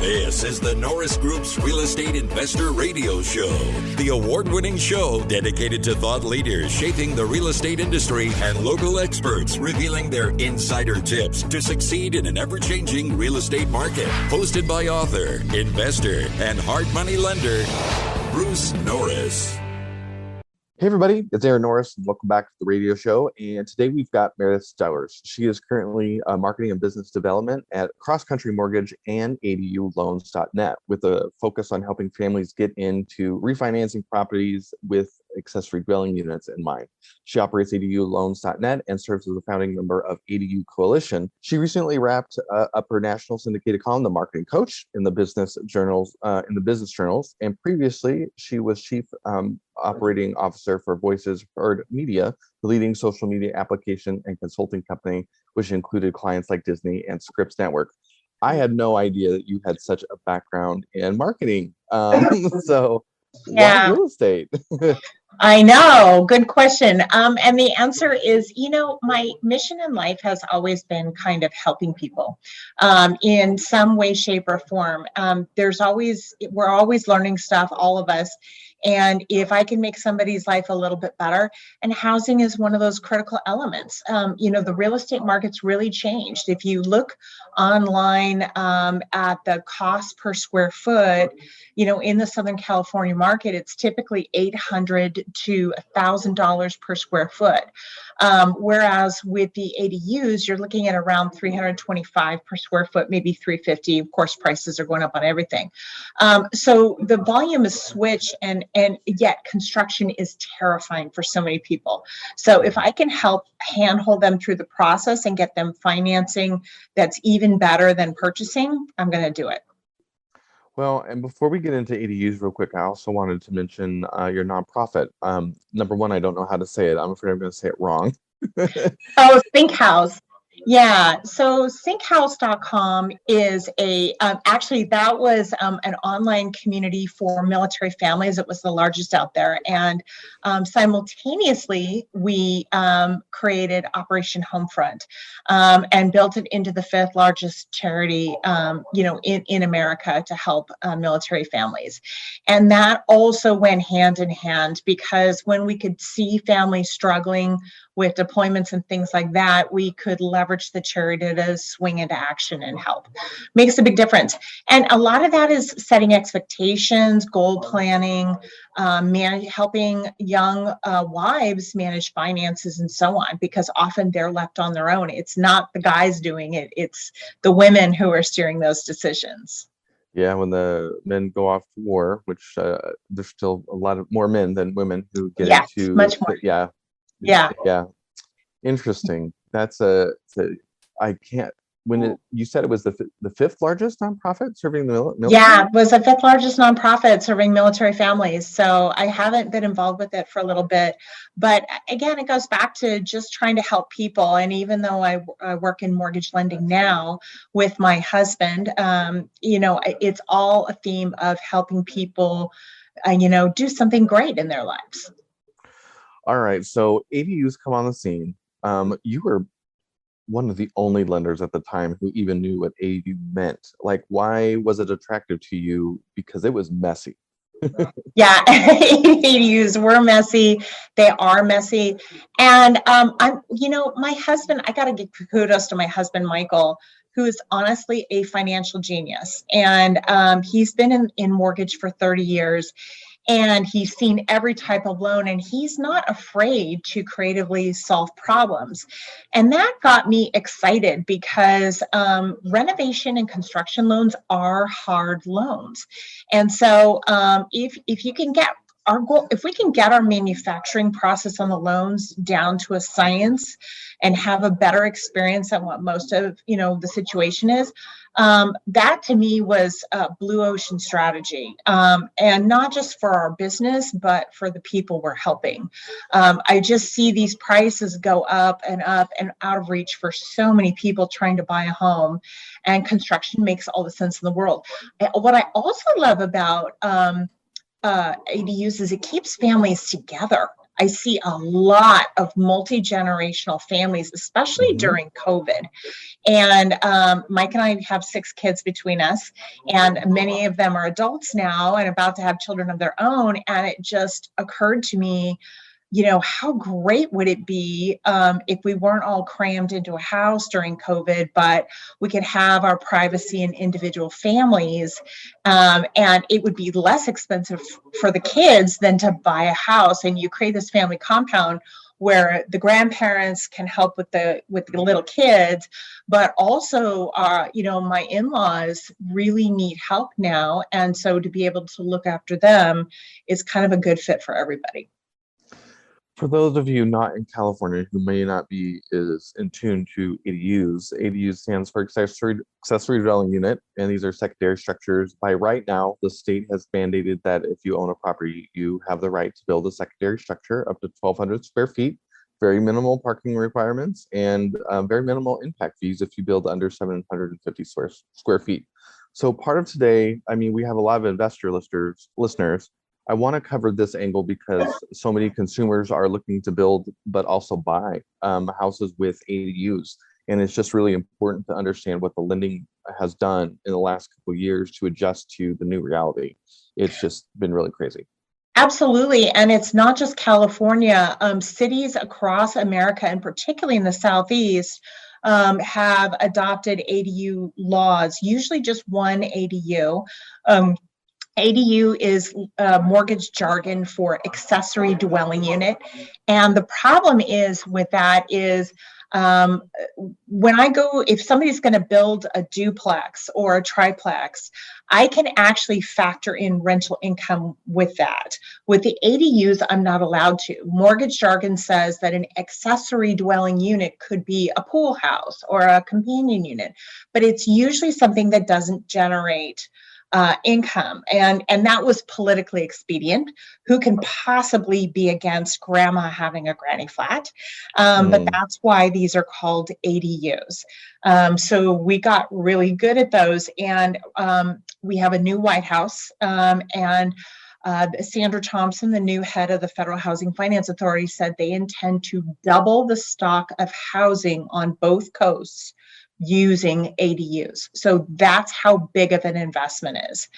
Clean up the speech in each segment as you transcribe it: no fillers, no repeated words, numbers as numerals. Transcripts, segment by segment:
This is the Norris Group's Real Estate Investor Radio Show, the award-winning show dedicated to thought leaders shaping the real estate industry and local experts revealing their insider tips to succeed in an ever-changing real estate market. Hosted by author, investor, and hard money lender, Bruce Norris. Hey everybody, it's Aaron Norris. Welcome back to the radio show. And today we've got Meredith Stowers. She is currently marketing and business development at CrossCountry Mortgage and ADUloans.net with a focus on helping families get into refinancing properties with accessory dwelling units in mind. She operates ADUloans.net and serves as the founding member of ADU Coalition. She recently wrapped up her national syndicated column, The Marketing Coach, in the business journals, and previously she was chief operating officer for Voices Heard Media, the leading social media application and consulting company, which included clients like Disney and Scripps Network. I had no idea that you had such a background in marketing. So why real estate? I know. Good question. And the answer is, my mission in life has always been kind of helping people in some way, shape, or form. We're always learning stuff, all of us. And if I can make somebody's life a little bit better, and housing is one of those critical elements. The real estate market's really changed. If you look online at the cost per square foot, in the Southern California market, it's typically $800 to $1,000 per square foot. Whereas with the ADUs, you're looking at around $325 per square foot, maybe $350. Of course, prices are going up on everything. So the volume is switched, and yet construction is terrifying for so many people. So if I can help handhold them through the process and get them financing that's even better than purchasing, I'm going to do it. Well, and before we get into ADUs real quick, I also wanted to mention your nonprofit. Number one, I don't know how to say it. I'm afraid I'm going to say it wrong. Oh, Think House. Yeah, so thinkhouse.com is actually that was an online community for military families. It was the largest out there. And simultaneously, we created Operation Homefront and built it into the 5th largest charity, in America to help military families. And that also went hand in hand, because when we could see families struggling with deployments and things like that, we could leverage the charity to swing into action and help. Makes a big difference. And a lot of that is setting expectations, goal planning, helping young wives manage finances and so on, because often they're left on their own. It's not the guys doing it, it's the women who are steering those decisions. Yeah, when the men go off to war, which there's still a lot of more men than women who get into. Much more. Yeah. Interesting. That's I can't. You said it was the 5th largest nonprofit serving the military? Yeah, it was the 5th largest nonprofit serving military families. So I haven't been involved with it for a little bit, but again, it goes back to just trying to help people. And even though I work in mortgage lending now with my husband, it's all a theme of helping people, do something great in their lives. All right, so ADUs come on the scene. You were one of the only lenders at the time who even knew what ADU meant. Like, why was it attractive to you? Because it was messy. Yeah, ADUs were messy. They are messy. And my husband, I got to give kudos to my husband, Michael, who is honestly a financial genius. And he's been in mortgage for 30 years. And he's seen every type of loan, and he's not afraid to creatively solve problems. And that got me excited, because renovation and construction loans are hard loans. And so if you can get our goal, if we can get our manufacturing process on the loans down to a science and have a better experience than what most of the situation is, that to me was a blue ocean strategy, and not just for our business, but for the people we're helping. I just see these prices go up and out of reach for so many people trying to buy a home, and construction makes all the sense in the world. What I also love about ADUs is it keeps families together. I see a lot of multi-generational families, especially during COVID. And Mike and I have 6 kids between us, and many of them are adults now and about to have children of their own. And it just occurred to me, how great would it be if we weren't all crammed into a house during COVID, but we could have our privacy and individual families, and it would be less expensive for the kids than to buy a house. And you create this family compound where the grandparents can help with the little kids, but also, my in-laws really need help now, and so to be able to look after them is kind of a good fit for everybody. For those of you not in California who may not be as in tune to ADUs, ADU stands for Accessory Dwelling Unit, and these are secondary structures. By right now, the state has mandated that if you own a property, you have the right to build a secondary structure up to 1,200 square feet, very minimal parking requirements, and very minimal impact fees if you build under 750 square feet. So part of today, we have a lot of investor listeners. I want to cover this angle because so many consumers are looking to build, but also buy houses with ADUs. And it's just really important to understand what the lending has done in the last couple of years to adjust to the new reality. It's just been really crazy. Absolutely. And it's not just California. Cities across America, and particularly in the Southeast, have adopted ADU laws, usually just one ADU. ADU is mortgage jargon for accessory dwelling unit. And the problem is with that is if somebody's going to build a duplex or a triplex, I can actually factor in rental income with that. With the ADUs, I'm not allowed to. Mortgage jargon says that an accessory dwelling unit could be a pool house or a companion unit, but it's usually something that doesn't generate income. And that was politically expedient. Who can possibly be against grandma having a granny flat? But that's why these are called ADUs. So we got really good at those. And we have a new White House, and Sandra Thompson, the new head of the Federal Housing Finance Authority, said they intend to double the stock of housing on both coasts using ADUs. So that's how big of an investment is.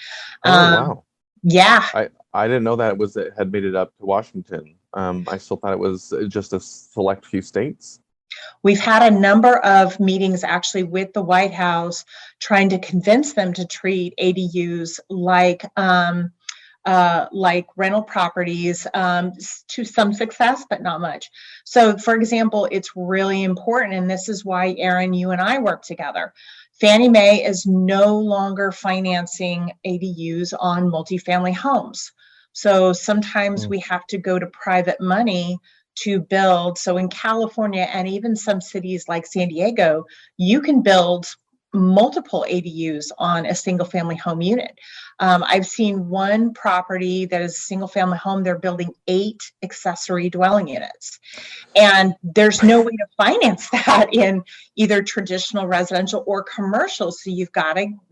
Wow. Yeah. I didn't know that it had made it up to Washington. I still thought it was just a select few states. We've had a number of meetings actually with the White House trying to convince them to treat ADUs like rental properties, to some success, but not much. So, for example, it's really important, and this is why, Aaron, you and I work together. Fannie Mae is no longer financing ADUs on multifamily homes. So sometimes we have to go to private money to build. So in California and even some cities like San Diego, you can build multiple ADUs on a single family home unit. I've seen one property that is a single family home. They're building 8 accessory dwelling units, and there's no way to finance that in either traditional residential or commercial. So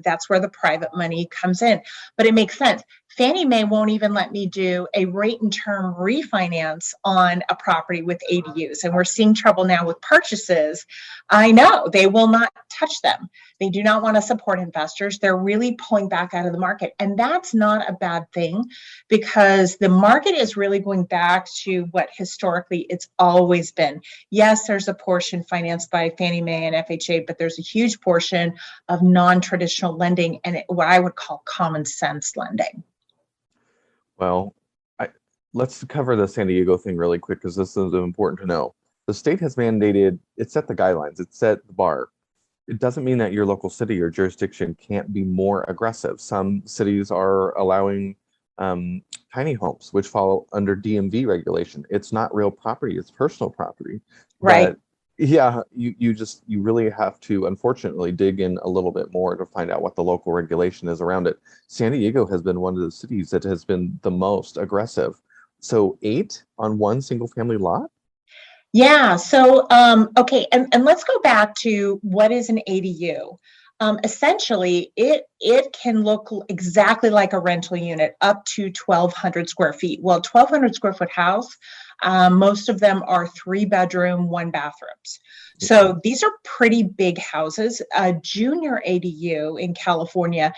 that's where the private money comes in, but it makes sense. Fannie Mae won't even let me do a rate and term refinance on a property with ADUs. And we're seeing trouble now with purchases. I know they will not touch them. They do not want to support investors. They're really pulling back out of the market. And that's not a bad thing, because the market is really going back to what historically it's always been. Yes, there's a portion financed by Fannie Mae and FHA, but there's a huge portion of non-traditional lending and what I would call common sense lending. Well, let's cover the San Diego thing really quick, because this is important to know. The state has mandated, it set the guidelines, it set the bar. It doesn't mean that your local city or jurisdiction can't be more aggressive. Some cities are allowing tiny homes, which fall under DMV regulation. It's not real property, it's personal property. Right. But yeah, you really have to, unfortunately, dig in a little bit more to find out what the local regulation is around it. San Diego has been one of the cities that has been the most aggressive. So 8 on one single family lot? Yeah. So, okay. And let's go back to what is an ADU. Essentially, it can look exactly like a rental unit up to 1,200 square feet. Well, 1,200 square foot house, most of them are 3-bedroom, 1-bathrooms. So these are pretty big houses. A junior ADU in California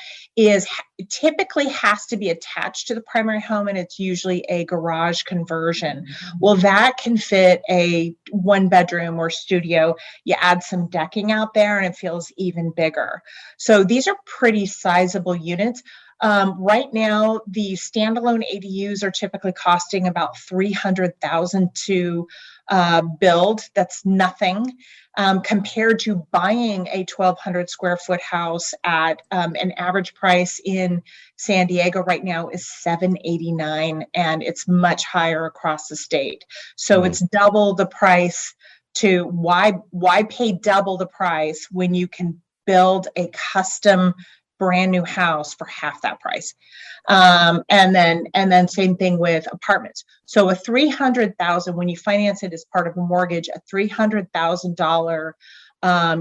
typically has to be attached to the primary home, and it's usually a garage conversion. Well, that can fit a 1-bedroom or studio. You add some decking out there and it feels even bigger. So these are pretty sizable units. Right now, the standalone ADUs are typically costing about $300,000 to build. That's nothing compared to buying a 1,200 square foot house at an average price in San Diego right now is $789, and it's much higher across the state. So it's double the price. To why pay double the price when you can build a custom brand new house for half that price? And then same thing with apartments. So a $300,000, when you finance it as part of a mortgage, a $300,000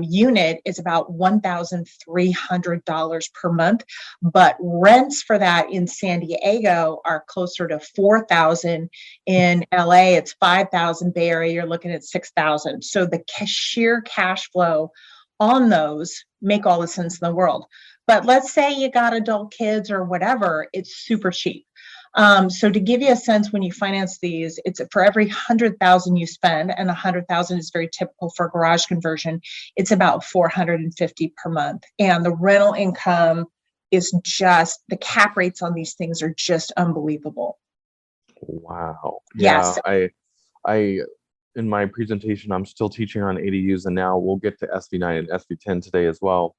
unit is about $1,300 per month, but rents for that in San Diego are closer to $4,000. In LA, it's $5,000. Bay Area, you're looking at $6,000. So the sheer cash flow on those make all the sense in the world. But let's say you got adult kids or whatever, it's super cheap. So to give you a sense, when you finance these, it's for every 100,000 you spend, and 100,000 is very typical for garage conversion. It's about $450 per month, and the rental income is just, the cap rates on these things are just unbelievable. Wow. Yes. Yeah, I in my presentation, I'm still teaching on ADUs, and now we'll get to SB9 and SB10 today as well.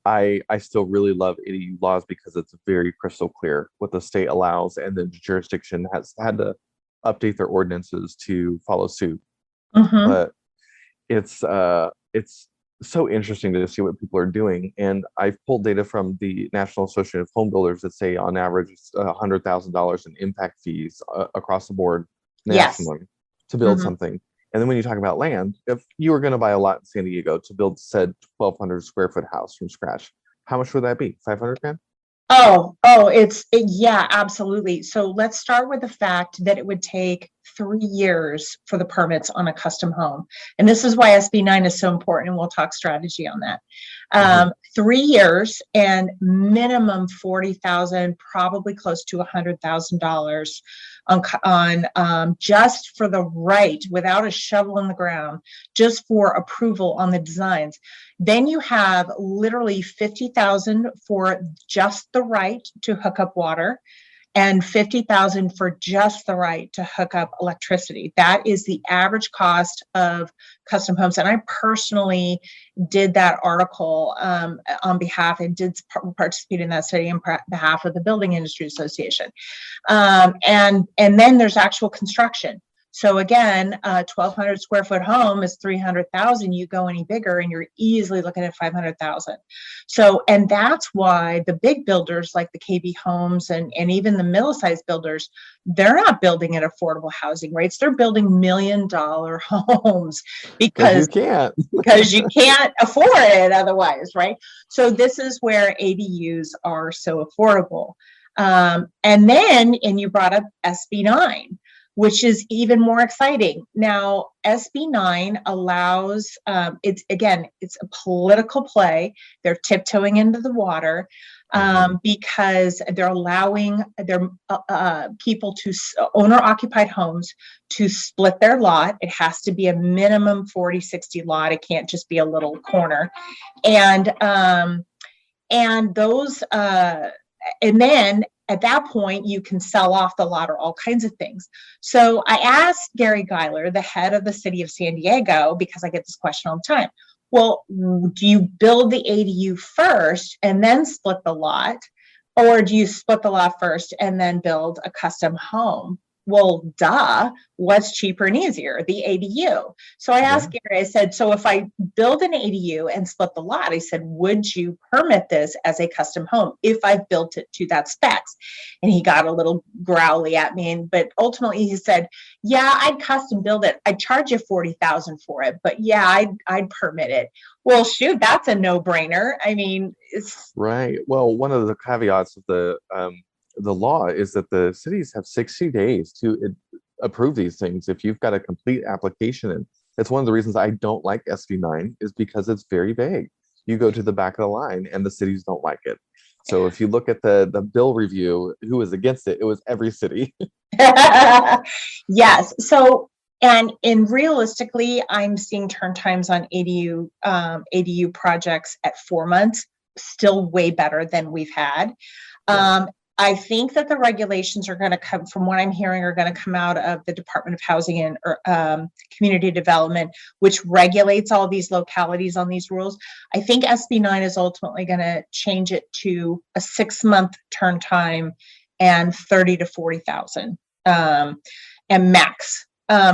I still really love ADU laws because it's very crystal clear what the state allows, and the jurisdiction has had to update their ordinances to follow suit. But it's so interesting to see what people are doing. And I've pulled data from the National Association of Home Builders that say on average it's $100,000 in impact fees across the board nationally to build something. And then when you talk about land, if you were going to buy a lot in San Diego to build said 1,200 square foot house from scratch, how much would that be? 500 grand? Yeah, absolutely. So let's start with the fact that it would take 3 years for the permits on a custom home. And this is why SB9 is so important, and we'll talk strategy on that. 3 years and minimum 40,000, probably close to $100,000 on just for the right, without a shovel in the ground, just for approval on the designs. Then you have literally 50,000 for just the right to hook up water, and 50,000 for just the right to hook up electricity. That is the average cost of custom homes. And I personally did that article on behalf, and did participate in that study on behalf of the Building Industry Association. And then there's actual construction. So again, 1,200 square foot home is 300,000. You go any bigger and you're easily looking at 500,000. So, and that's why the big builders like the KB Homes and even the middle-sized builders, they're not building at affordable housing rates. They're building $1 million homes because you can't afford it otherwise, right? So this is where ADUs are so affordable. And you brought up SB9, which is even more exciting. Now, SB9 allows, it's a political play. They're tiptoeing into the water because they're allowing their people to, owner-occupied homes, to split their lot. It has to be a minimum 40-60 lot. It can't just be a little corner. And then at that point, you can sell off the lot or all kinds of things. So I asked Gary Geiler, the head of the city of San Diego, because I get this question all the time. Well, do you build the ADU first and then split the lot? Or do you split the lot first and then build a custom home? well, duh, what's cheaper and easier? The ADU. So I asked Gary, I said, so if I build an ADU and split the lot, I said, would you permit this as a custom home if I built it to that specs? And he got a little growly at me, but ultimately he said, yeah, I'd custom build it. I'd charge you $40,000 for it, but yeah, I'd permit it. Well, shoot, that's a no-brainer. I mean, it's right. Well, one of the caveats of the law is that the cities have 60 days to approve these things. If you've got a complete application, and it's one of the reasons I don't like SB9 is because it's very vague. You go to the back of the line and the cities don't like it. So if you look at the bill review, who was against it? It was every city. Yes. So, and realistically, I'm seeing turn times on ADU projects at 4 months, still way better than we've had. I think that the regulations are going to come, from what I'm hearing, are going to come out of the Department of Housing and Community Development, which regulates all these localities on these rules. I think SB9 is ultimately going to change it to a 6-month turn time and 30 to 40,000 and max.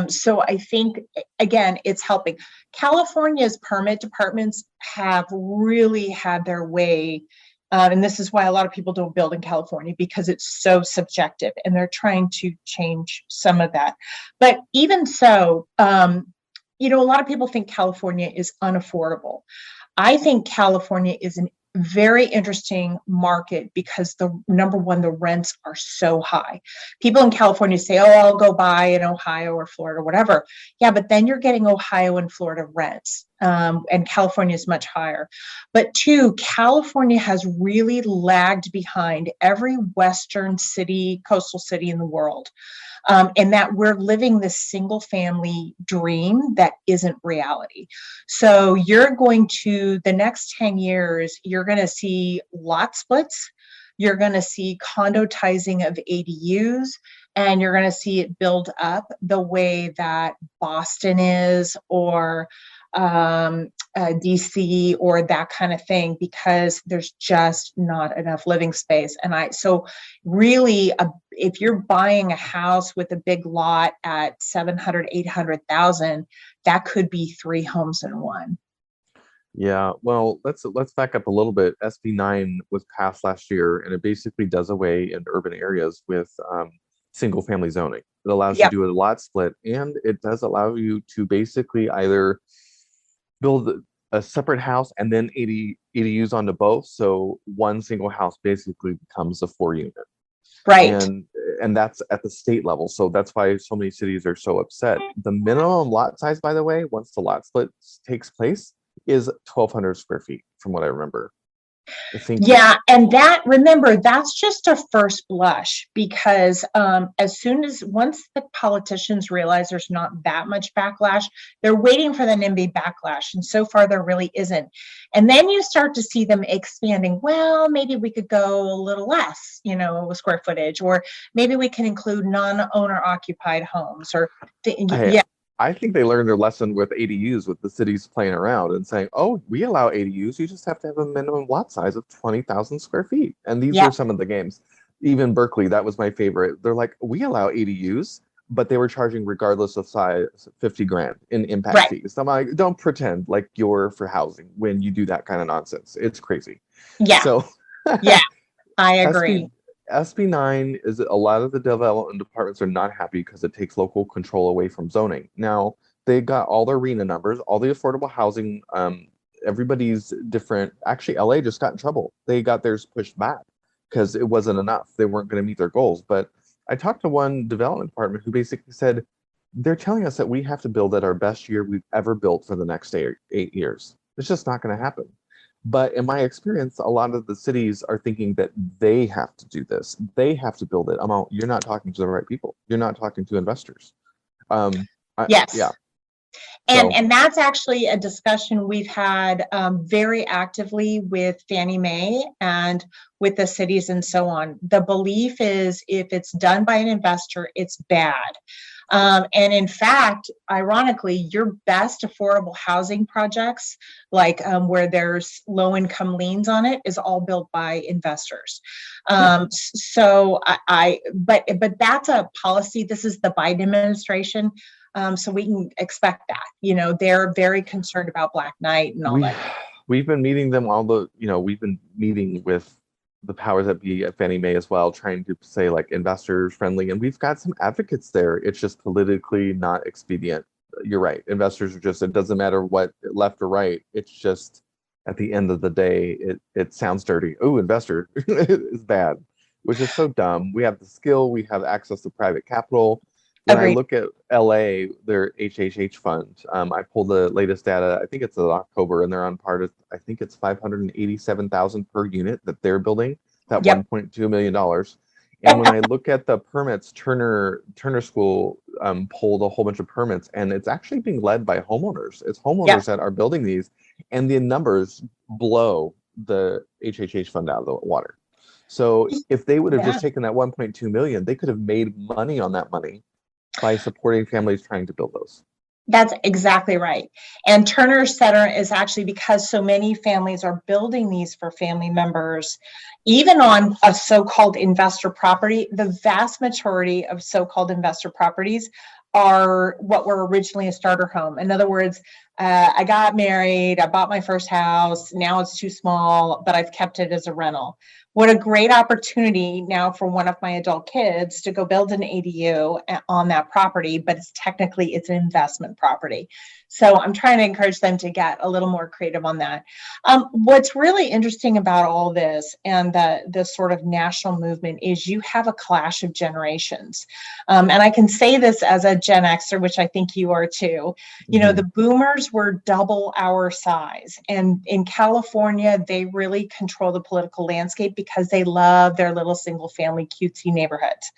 So I think, again, it's helping. California's permit departments have really had their way. And this is why a lot of people don't build in California, because it's so subjective, and they're trying to change some of that. But even so, a lot of people think California is unaffordable. I think California is an very interesting market because number one, the rents are so high. People in California say, oh, I'll go buy in Ohio or Florida or whatever. Yeah, but then you're getting Ohio and Florida rents, and California is much higher. But two, California has really lagged behind every Western city, coastal city in the world. And that we're living this single family dream that isn't reality. So you're going to, the next 10 years, you're going to see lot splits, you're going to see condotizing of ADUs, and you're going to see it build up the way that Boston is, or DC, or that kind of thing, because there's just not enough living space. And so really, if you're buying a house with a big lot at 700, 800,000, that could be 3 homes in one. Yeah, well, let's back up a little bit. SB9 was passed last year, and it basically does away in urban areas with single family zoning. It allows you to do a lot split, and it does allow you to basically either build a separate house and then ADUs onto both. So one single house basically becomes a 4-unit. Right. And that's at the state level. So that's why so many cities are so upset. The minimum lot size, by the way, once the lot split takes place, is 1,200 square feet, from what I remember. Yeah, and remember, that's just a first blush, because once the politicians realize there's not that much backlash, they're waiting for the NIMBY backlash, and so far there really isn't. And then you start to see them expanding. Well, maybe we could go a little less, square footage, or maybe we can include non-owner occupied homes, or I think they learned their lesson with ADUs, with the cities playing around and saying, oh, we allow ADUs. You just have to have a minimum lot size of 20,000 square feet. And these were some of the games. Even Berkeley, that was my favorite. They're like, we allow ADUs, but they were charging, regardless of size, $50,000 in impact fees. I'm like, don't pretend like you're for housing when you do that kind of nonsense. It's crazy. Yeah. So, yeah, I agree. SB9 is, a lot of the development departments are not happy because it takes local control away from zoning. Now, they got all their RENA numbers, all the affordable housing, everybody's different. Actually, LA just got in trouble. They got theirs pushed back because it wasn't enough. They weren't going to meet their goals. But I talked to one development department who basically said, they're telling us that we have to build at our best year we've ever built for the next 8 years. It's just not going to happen. But in my experience, a lot of the cities are thinking that they have to do this. They have to build it. You're not talking to the right people. You're not talking to investors. Yes. Yeah. And that's actually a discussion we've had very actively with Fannie Mae and with the cities and so on. The belief is, if it's done by an investor, it's bad. And in fact, ironically, your best affordable housing projects, like where there's low income liens on it, is all built by investors. But that's a policy. This is the Biden administration. So we can expect that, they're very concerned about Black Knight and all that. We've been meeting them we've been meeting with the powers that be at Fannie Mae as well, trying to say like investors friendly, and we've got some advocates there. It's just politically not expedient. You're right. Investors are just, it doesn't matter what left or right. It's just at the end of the day, it sounds dirty. Oh, investor is bad, which is so dumb. We have the skill, we have access to private capital. When I look at LA, their HHH fund, I pulled the latest data. I think it's in October, and they're on par to, I think it's $587,000 per unit that they're building. That $1.2 million. And when I look at the permits, Turner School pulled a whole bunch of permits, and it's actually being led by homeowners. It's homeowners that are building these, and the numbers blow the HHH fund out of the water. So if they would have just taken that 1.2 million, they could have made money on that money by supporting families trying to build those. That's exactly right. And Turner Center is actually, because so many families are building these for family members, even on a so-called investor property. The vast majority of so-called investor properties are what were originally a starter home. In other words, I got married, I bought my first house, now it's too small, but I've kept it as a rental. What a great opportunity now for one of my adult kids to go build an ADU on that property, but it's an investment property. So I'm trying to encourage them to get a little more creative on that. What's really interesting about all this and the sort of national movement is you have a clash of generations. And I can say this as a Gen Xer, which I think you are too. The boomers were double our size. And in California, they really control the political landscape because they love their little single family cutesy neighborhoods.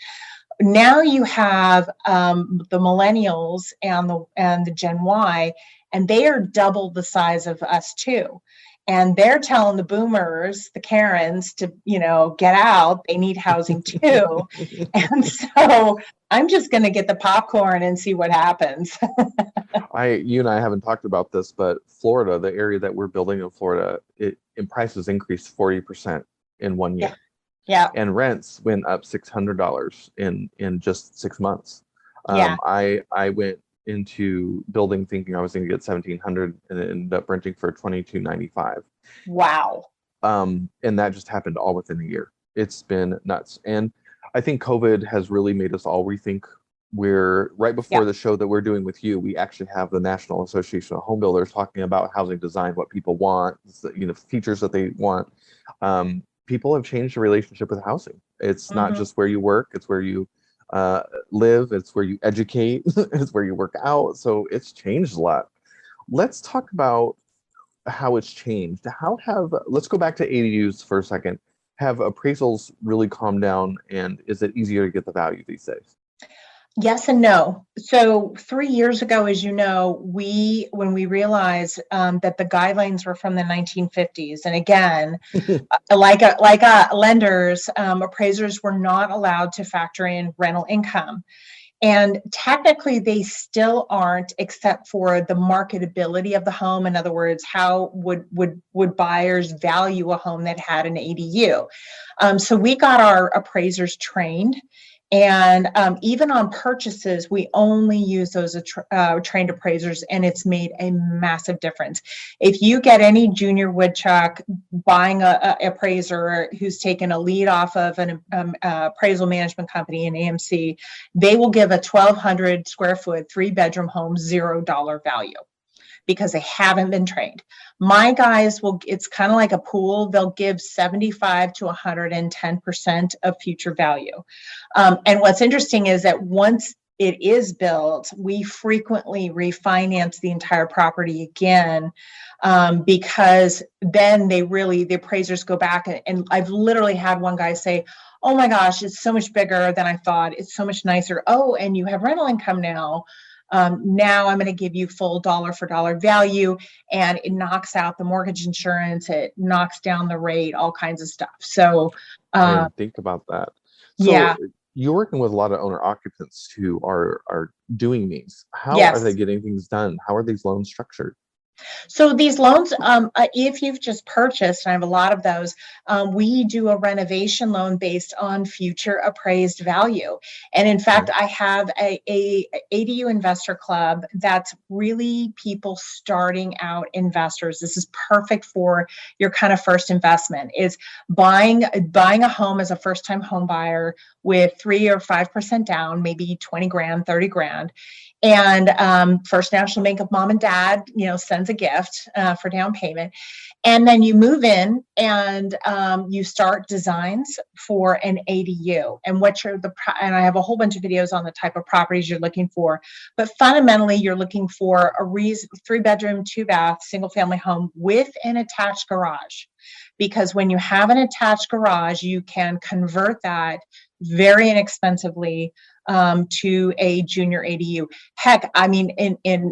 Now you have the millennials and the Gen Y, and they are double the size of us too. And they're telling the boomers, the Karens, to, get out. They need housing too. And so I'm just going to get the popcorn and see what happens. You and I haven't talked about this, but Florida, the area that we're building in Florida, in prices increased 40% in 1 year. Yeah. And rents went up $600 in just 6 months. I went into building thinking I was going to get 1,700 and it ended up renting for $2,295. Wow. And that just happened all within a year. It's been nuts. And I think COVID has really made us all rethink. We're right before the show that we're doing with you, we actually have the National Association of Home Builders talking about housing design, what people want, features that they want. People have changed the relationship with housing. It's not just where you work, it's where you live, it's where you educate, it's where you work out. So it's changed a lot. Let's talk about how it's changed. Let's go back to ADUs for a second. Have appraisals really calmed down, and is it easier to get the value these days? Yes and no. So 3 years ago, as you know, when we realized that the guidelines were from the 1950s, and again, like lenders, appraisers were not allowed to factor in rental income. And technically, they still aren't, except for the marketability of the home. In other words, how would buyers value a home that had an ADU? So we got our appraisers trained. And even on purchases, we only use those trained appraisers, and it's made a massive difference. If you get any junior woodchuck buying a appraiser who's taken a lead off of an appraisal management company, an AMC, they will give a 1,200 square foot, 3-bedroom home $0 value, because they haven't been trained. My guys it's kind of like a pool. They'll give 75 to 110% of future value. And what's interesting is that once it is built, we frequently refinance the entire property again, because then the appraisers go back, and I've literally had one guy say, "Oh my gosh, it's so much bigger than I thought. It's so much nicer. Oh, and you have rental income now. Now I'm going to give you full dollar for dollar value," and it knocks out the mortgage insurance. It knocks down the rate, all kinds of stuff. So I didn't think about that. So You're working with a lot of owner occupants who are doing these. How are they Yes. getting things done? How are these loans structured? So these loans, if you've just purchased, and I have a lot of those, we do a renovation loan based on future appraised value. And in fact, I have a ADU investor club that's really people starting out investors. This is perfect for your kind of first investment, is buying a home as a first time home buyer with 3 or 5% down, maybe 20 grand, 30 grand. And First National Bank of mom and dad, sends a gift for down payment. And then you move in and you start designs for an ADU and and I have a whole bunch of videos on the type of properties you're looking for. But fundamentally, you're looking for a 3-bedroom, 2-bath, single family home with an attached garage. Because when you have an attached garage, you can convert that very inexpensively to a junior ADU. Heck, I mean,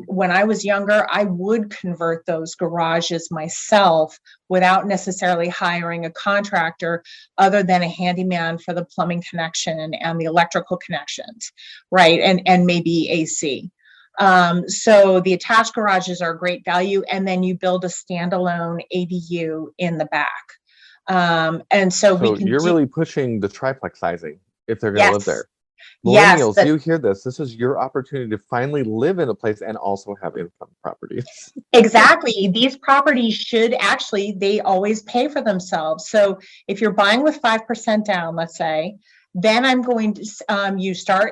when I was younger, I would convert those garages myself without necessarily hiring a contractor other than a handyman for the plumbing connection and the electrical connections, right? And maybe AC. So the attached garages are a great value, and then you build a standalone ADU in the back. And so we can you're really pushing the triplex sizing if they're going to live there. Yes, Millennials, you hear this. This is your opportunity to finally live in a place and also have income properties. exactly. These properties should actually, they always pay for themselves. So if you're buying with 5% down, let's say, then I'm going to,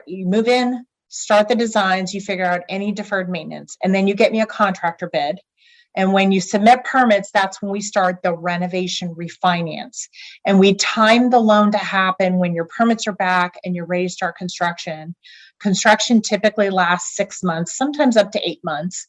you move in, start the designs, you figure out any deferred maintenance, and then you get me a contractor bid. And when you submit permits, that's when we start the renovation refinance. And we time the loan to happen when your permits are back and you're ready to start construction. Construction typically lasts 6 months, sometimes up to 8 months.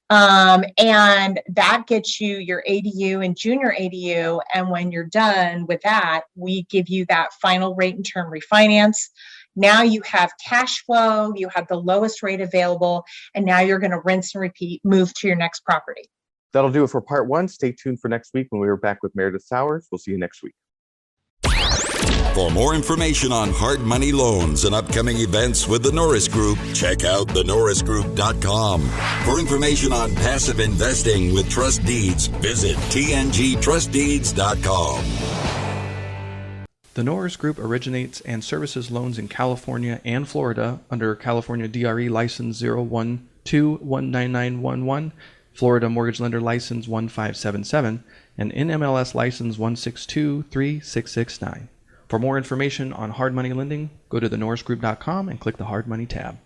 And that gets you your ADU and junior ADU. And when you're done with that, we give you that final rate and term refinance. Now you have cash flow, you have the lowest rate available, and now you're going to rinse and repeat, move to your next property. That'll do it for part 1. Stay tuned for next week when we're back with Meredith Stowers. We'll see you next week. For more information on hard money loans and upcoming events with the Norris Group, check out thenorrisgroup.com. For information on passive investing with trust deeds, visit tngtrustdeeds.com. The Norris Group originates and services loans in California and Florida under California DRE License 012-19911, Florida Mortgage Lender License 1577, and NMLS License 1623669. For more information on hard money lending, go to thenorrisgroup.com and click the Hard Money tab.